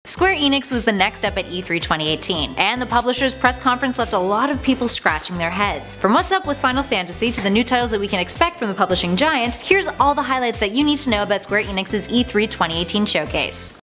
Square Enix was the next up at E3 2018, and the publisher's press conference left a lot of people scratching their heads. From what's up with Final Fantasy to the new titles that we can expect from the publishing giant, here's all the highlights that you need to know about Square Enix's E3 2018 showcase.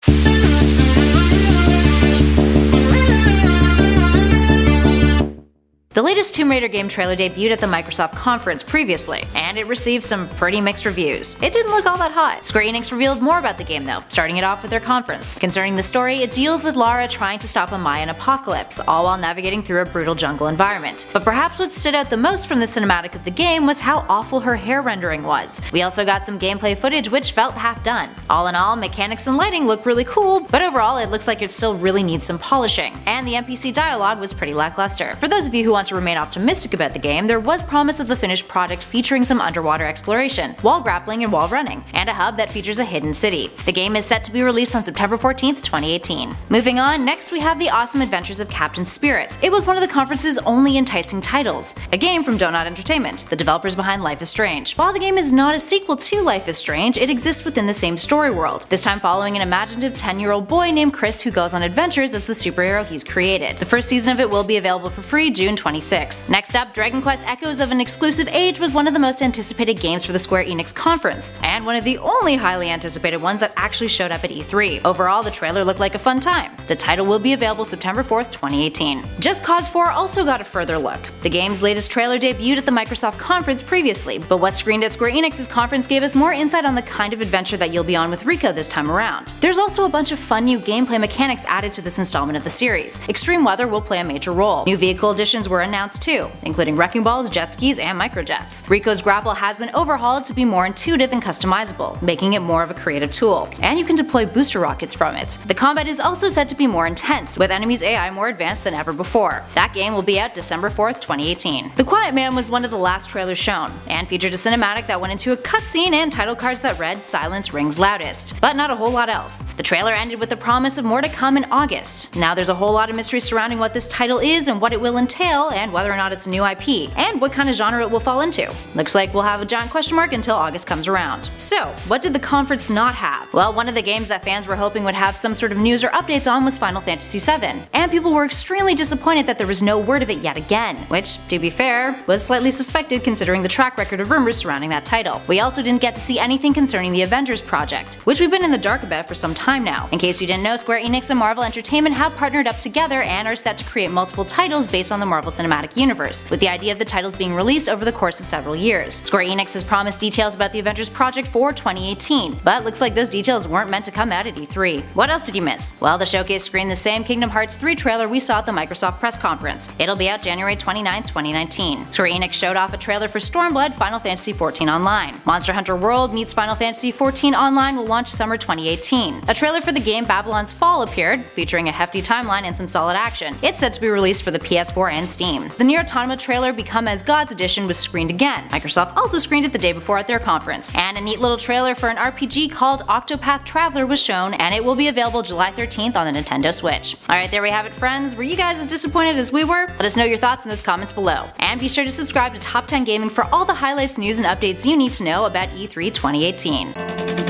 The latest Tomb Raider game trailer debuted at the Microsoft conference previously, and it received some pretty mixed reviews. It didn't look all that hot. Square Enix revealed more about the game though, starting it off with their conference. Concerning the story, it deals with Lara trying to stop a Mayan apocalypse, all while navigating through a brutal jungle environment. But perhaps what stood out the most from the cinematic of the game was how awful her hair rendering was. We also got some gameplay footage which felt half done. All in all, mechanics and lighting look really cool, but overall it looks like it still really needs some polishing. And the NPC dialogue was pretty lackluster. For those of you who want to remain optimistic about the game, there was promise of the finished product featuring some underwater exploration, wall grappling and wall running, and a hub that features a hidden city. The game is set to be released on September 14th, 2018. Moving on, next we have The Awesome Adventures of Captain Spirit. It was one of the conference's only enticing titles, a game from Donut Entertainment, the developers behind Life is Strange. While the game is not a sequel to Life is Strange, it exists within the same story world, this time following an imaginative 10-year-old boy named Chris who goes on adventures as the superhero he's created. The first season of it will be available for free June 26th. Next up, Dragon Quest Echoes of an Exclusive Age was one of the most anticipated games for the Square Enix conference, and one of the only highly anticipated ones that actually showed up at E3. Overall, the trailer looked like a fun time. The title will be available September 4th, 2018. Just Cause 4 also got a further look. The game's latest trailer debuted at the Microsoft conference previously, but what screened at Square Enix's conference gave us more insight on the kind of adventure that you'll be on with Rico this time around. There's also a bunch of fun new gameplay mechanics added to this installment of the series. Extreme weather will play a major role. New vehicle additions were announced too, including wrecking balls, jet skis, and microjets. Rico's grapple has been overhauled to be more intuitive and customizable, making it more of a creative tool, and you can deploy booster rockets from it. The combat is also said to be more intense, with enemies' AI more advanced than ever before. That game will be out December 4th, 2018. The Quiet Man was one of the last trailers shown, and featured a cinematic that went into a cutscene and title cards that read "Silence rings loudest," but not a whole lot else. The trailer ended with the promise of more to come in August. Now there's a whole lot of mystery surrounding what this title is and what it will entail, and whether or not it's a new IP, and what kind of genre it will fall into. Looks like we'll have a giant question mark until August comes around. So, what did the conference not have? Well, one of the games that fans were hoping would have some sort of news or updates on was Final Fantasy VII, and people were extremely disappointed that there was no word of it yet again, which, to be fair, was slightly suspected considering the track record of rumors surrounding that title. We also didn't get to see anything concerning the Avengers project, which we've been in the dark about for some time now. In case you didn't know, Square Enix and Marvel Entertainment have partnered up together and are set to create multiple titles based on the Marvel Cinematic Universe, with the idea of the titles being released over the course of several years. Square Enix has promised details about the Avengers project for 2018, but looks like those details weren't meant to come out at E3. What else did you miss? Well, the showcase screened the same Kingdom Hearts 3 trailer we saw at the Microsoft press conference. It'll be out January 29, 2019. Square Enix showed off a trailer for Stormblood Final Fantasy XIV Online. Monster Hunter World meets Final Fantasy XIV Online will launch summer 2018. A trailer for the game Babylon's Fall appeared, featuring a hefty timeline and some solid action. It's set to be released for the PS4 and Steam. The Nier Automata trailer Become as Gods edition was screened again. Microsoft also screened it the day before at their conference. And a neat little trailer for an RPG called Octopath Traveler was shown, and it will be available July 13th on the Nintendo Switch. Alright, there we have it, friends. Were you guys as disappointed as we were? Let us know your thoughts in the comments below. And be sure to subscribe to Top 10 Gaming for all the highlights, news, and updates you need to know about E3 2018.